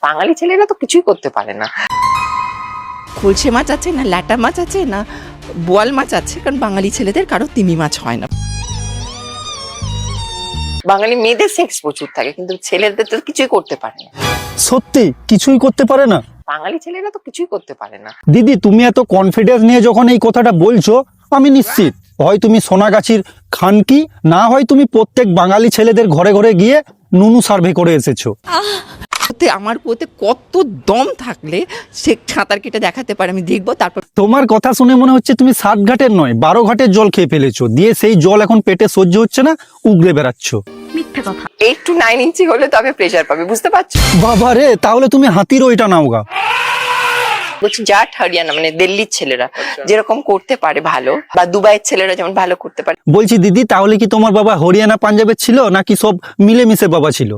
বাঙালি ছেলেরা তো কিছুই করতে পারে না। খলসে মাছ আছে না ল্যাটা মাছ আছে না বোয়াল মাছ আছে, কারণ বাঙালি ছেলেদের কারো তিমি মাছ হয় না। বাঙালি মেয়েদের সেক্স প্রচুর থাকে, কিন্তু ছেলেদের তো কিছুই করতে পারে না। সত্যি কিছুই করতে পারে না? বাঙালি ছেলেরা তো কিছুই করতে পারে না। দিদি তুমি এত কনফিডেন্স নিয়ে যখন এই কথাটা বলছো, আমি নিশ্চিত হয় তুমি সোনাগাছির খানকি, না হয় তুমি প্রত্যেক বাঙালি ছেলেদের ঘরে ঘরে গিয়ে নুনু সার্ভে করে এসেছো। আমার পোতে কত দম থাকলে সে সাঁতার কেটে দেখাতে পারে, আমি দেখবো। তারপর তোমার কথা শুনে মনে হচ্ছে তুমি 60 ঘাটের নয় 12 ঘাটের জল খেয়ে ফেলেছো, দিয়ে সেই জল এখন পেটে সহ্য হচ্ছে না, উগড়ে বেড়াচ্ছ। 8 to 9 ইঞ্চি হলে তবে প্রেশার পাবে, বুঝতে পারছো? বাবা রে, তাহলে তুমি হাতির ওইটা নাওগা। বলছি জাট হরিয়ানা মানে দিল্লির ছেলেরা যেরকম করতে পারে ভালো, বা দুবাইয়ের ছেলেরা যেমন ভালো করতে পারে। বলছি দিদি, তাহলে কি তোমার বাবা হরিয়ানা পাঞ্জাবের ছিল নাকি সব মিলেমিশে বাবা ছিল?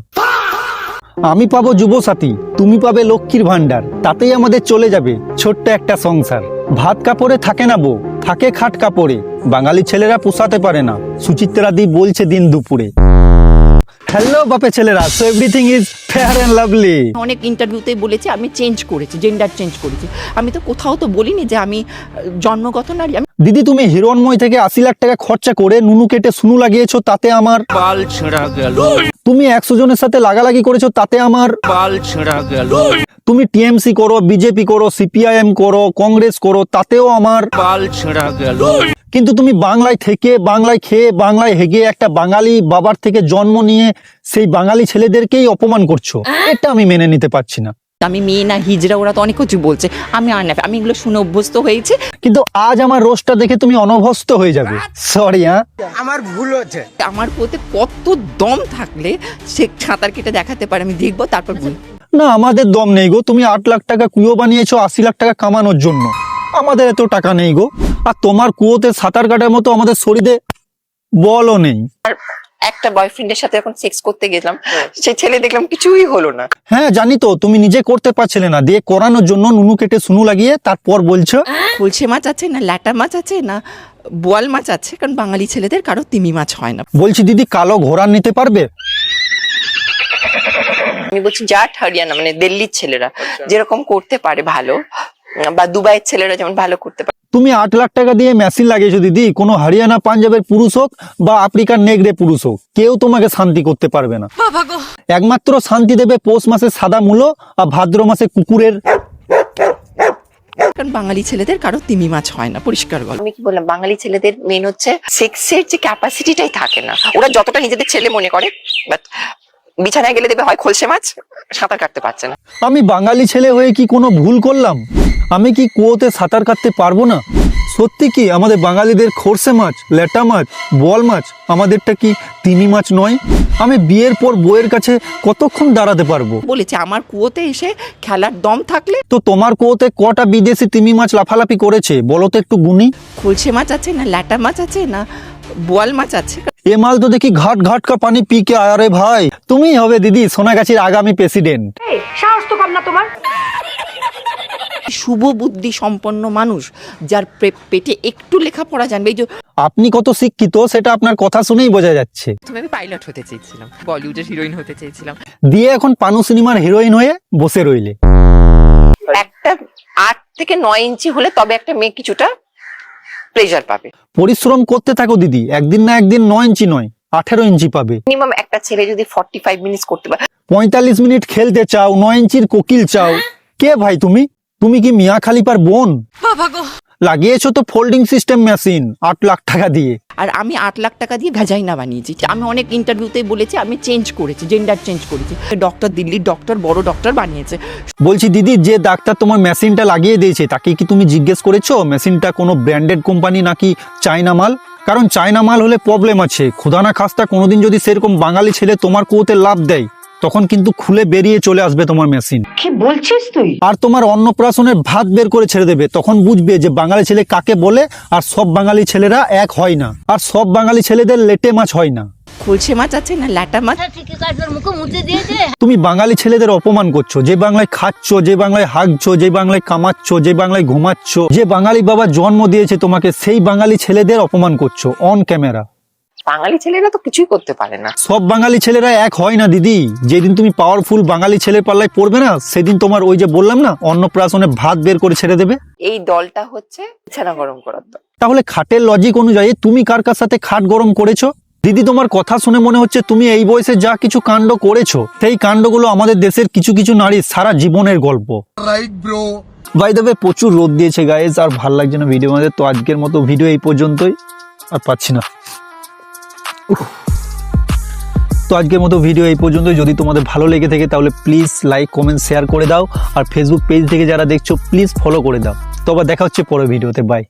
আমি পাবো যুবসাথী, তুমি পাবে লক্ষ্মীর ভান্ডার, তাতেই আমাদের চলে যাবে ছোট্ট একটা সংসার। ভাত কাপড়ে থাকে না বউ, থাকে খাট কাপড়ে, বাঙালি ছেলেরা পোষাতে পারে না, সুচিত্রা দি বলছে দিন দুপুরে। হ্যালো বাপে ছেলেরা, so everything is fair and lovely. অনেক ইন্টারভিউতেই বলেছি আমি চেঞ্জ করেছি, জেন্ডার চেঞ্জ করেছি। আমি তো কোথাও তো বলিনি যে আমি জন্মগত নারী। দিদি তুমি হিরণময় থেকে 80 লাখ টাকা খরচা করে নুনু কেটে সুনু লাগিয়েছো, তাতে আমার বাল ছেঁড়া গেল। তুমি 100 জনের সাথে লাগালাগি করেছো, তাতে আমার বাল ছেঁড়া গেল। তুমি টিএমসি করো, বিজেপি করো, সিপিআইএম করো, কংগ্রেস করো, তাতেও আমার বাল ছেঁড়া গেল। কিন্তু তুমি বাংলায় থেকে, বাংলায় খেয়ে, বাংলায় হেগে একটা বাঙালি বাবার থেকে জন্ম নিয়ে সেই বাঙালি ছেলেদেরকেই অপমান করছো, এটা আমি মেনে নিতে পারছি না। আমি মেয়ে না হিজড়া, ওরা তো অনেক কিছু বলছে, আমি আর না, আমি এগুলো শুনে অভ্যস্ত হয়েছে। কিন্তু আজ আমার রোস্টটা দেখে তুমি অনভ্যস্ত হয়ে যাবে। সরি, হ্যাঁ আমার পোতে কত দম থাকলে সে সাঁতার কেটে দেখাতে পারে, আমি দেখবো। তারপর না, আমাদের দম নেই গো। তুমি 8 লাখ টাকা কুয়ো বানিয়েছো 80 লাখ টাকা কামানোর জন্য, আমাদের এত টাকা নেই গো। আর তোমার কুয়োতে সাঁতার কাটার মতো আমাদের শরীরে বলও নেই। আর একটা বয়ফ্রেন্ডের সাথে এখন সেক্স করতে গেলাম, সেই ছেলে দেখলাম কিছুই হলো না। হ্যাঁ জানি তো, তুমি নিজে করতে পারছিলে না, দিয়ে করানোর জন্য নুনু কেটে সুনু লাগিয়ে তারপর বলছো খলসে মাছ আছে না ল্যাটা মাছ আছে না বোয়াল মাছ আছে, কারণ বাঙালি ছেলেদের কারো তিমি মাছ হয় না। বলছি দিদি, কালো ঘোড়া নিতে পারবে? আমি বলছি জাট হরিয়ানা মানে দিল্লির ছেলেরা যেরকম করতে পারে ভালো, বা দুবাইয়ের ছেলেরা যেমন ভালো করতে পারে। তুমি 8 লাখ টাকা দিয়ে মেশিন লাগিয়েছো দিদি, কোনো হরিয়ানা পাঞ্জাবের পুরুষ হোক বা আফ্রিকার নেগড়ে পুরুষ হোক, কেউ তোমাকে শান্তি করতে পারবে না। একমাত্র শান্তি দেবে পৌষ মাসে সাদা মূলো আর ভাদ্র মাসে কুকুরের। কারণ বাঙালি ছেলেদের কারো তিমি মাছ হয় না, পরিষ্কার গল্প। আমি কি বললাম, বাঙালি ছেলেদের মেন হচ্ছে সেক্সের যে ক্যাপাসিটিটাই থাকে না। ওরা যতটা নিজেদের ছেলে মনে করে, বাট বিছানায় গেলে দেখবে হয় খলসে মাছ, সাঁতার কাটতে পারছে না। আমি বাঙালি ছেলে হয়ে কি কোনো ভুল করলাম? আমি কি কুয়োতে সাঁতার কাটতে পারবো না? সত্যি কি আমাদের বাঙালিদের খরসে মাছ, ল্যাটা মাছ, বোয়াল মাছ, আমাদেরটা কি তিমি মাছ নয়? আমি বিয়ের পর বউয়ের কাছে কতক্ষণ দাঁড়াতে পারবো? বলেছে আমার কুয়োতে এসে খেলার দম থাকলে। তো তোমার কুয়োতে কটা বিদেশি তিমি মাছ লাফালাফি করেছে বলো তো একটু গুনি। খলসে মাছ আছে না ল্যাটা মাছ আছে না বোয়াল মাছ আছে। এ মাল তো দেখি ঘাট ঘাট কা পানি পি কে আয়া রে ভাই। তুমি হবে দিদি সোনাগাছির আগামী প্রেসিডেন্ট। শুভ বুদ্ধি সম্পন্ন মানুষ, যার পেটে একটু লেখাপড়া জানবে। এই যে আপনি কত শিক্ষিত সেটা আপনার কথা শুনেই বোঝা যাচ্ছে। আমি পাইলট হতে চেয়েছিলাম, বলিউডের হিরোইন হতে চেয়েছিলাম, দিয়ে এখন পানু সিনেমার হিরোইন হয়ে বসে রইলে। একটা 8 থেকে 9 ইঞ্চি হলে তবে একটা মেয়ে কিছুটা প্রেশার পাবে। পরিশ্রম করতে থাকো দিদি, একদিন না একদিন 9 ইঞ্চি নয় 18 ইঞ্চি পাবে। মিনিমাম একটা ছেলে যদি 45 মিনিটস করতে পারে। 45 মিনিট খেলতে চাও, 9 ইঞ্চির কোকিল চাও। কে ভাই তুমি? তুমি কি মিয়া খালিপার বোন? লাগিয়েছো তো ফোল্ডিং সিস্টেম মেশিন 8 লাখ টাকা দিয়ে। আর আমি 8 লাখ টাকা দিয়ে ভেজাইনা বানিয়েছি। আমি অনেক ইন্টারভিউতেই বলেছি আমি চেঞ্জ করেছি, জেন্ডার চেঞ্জ করেছি। ডক্টর, দিল্লির ডক্টর, বড় ডক্টর বানিয়েছে। বলছি দিদি, যে ডাক্তার তোমার মেশিনটা লাগিয়ে দিয়েছে তাকে কি তুমি জিজ্ঞেস করেছো মেশিনটা কোনো ব্র্যান্ডেড কোম্পানি নাকি চায়না মাল? কারণ চায়না মাল হলে প্রবলেম আছে। খুদা না খাস্তা কোনোদিন যদি সেরকম বাঙালি ছেলে তোমার কুয়োতে লাভ দেয়, তখন কিন্তু খুলে বেরিয়ে চলে আসবে তোমার মেশিন। কি বলছিস তুই? আর তোমার অন্নপ্রাশনের ভাত বের করে ছেড়ে দেবে। তখন বুঝবে যে বাঙালি ছেলে কাকে বলে। আর সব বাঙালি ছেলেরা এক হয় না, আর সব বাঙালি ছেলেদের লেটে মাছ হয় না। খলসে মাছ আছে না ল্যাটা মাছ। তুমি বাঙালি ছেলেদের অপমান করছো। যে বাংলায় খাচ্ছ, যে বাংলায় হাগছো, যে বাংলায় কামাচ্ছ, যে বাংলায় ঘুমাচ্ছ, যে বাঙালি বাবা জন্ম দিয়েছে তোমাকে, সেই বাঙালি ছেলেদের অপমান করছো অন ক্যামেরা। বাঙালি ছেলেরা তো কিছুই করতে পারে না। সব বাঙালি ছেলেরা এক হয় না দিদি। যেদিন তুমি পাওয়ারফুল বাঙালি ছেলের পাল্লায় পড়বে না, সেদিন তোমার ওই যে বললাম না, অন্নপ্রাশনে ভাত বের করে ছেড়ে দেবে। এই দলটা হচ্ছে বিছানা গরম করার দল। তাহলে খাটের লজিক অনুযায়ী তুমি কার কার সাথে খাট গরম করেছো? দিদি তোমার কথা শুনে মনে হচ্ছে তুমি এই বয়সে যা কিছু কাণ্ড করেছো, সেই কাণ্ডগুলো আমাদের দেশের কিছু কিছু নারীর সারা জীবনের গল্প। Right bro. By the way, প্রচুর রোদ দিয়েছে গাইজ, আর ভাল লাগছে না ভিডিও আমাদের। তো আজকের মতো ভিডিও এই পর্যন্তই, আর পাচ্ছি না। তো আজকের মতো ভিডিও এই পর্যন্তই। যদি তোমাদের ভালো লেগে থাকে তাহলে প্লিজ লাইক, কমেন্ট, শেয়ার করে দাও। আর ফেসবুক পেজ থেকে যারা দেখছো প্লিজ ফলো করে দাও। তো আবার দেখা হচ্ছে পরের ভিডিওতে। বাই।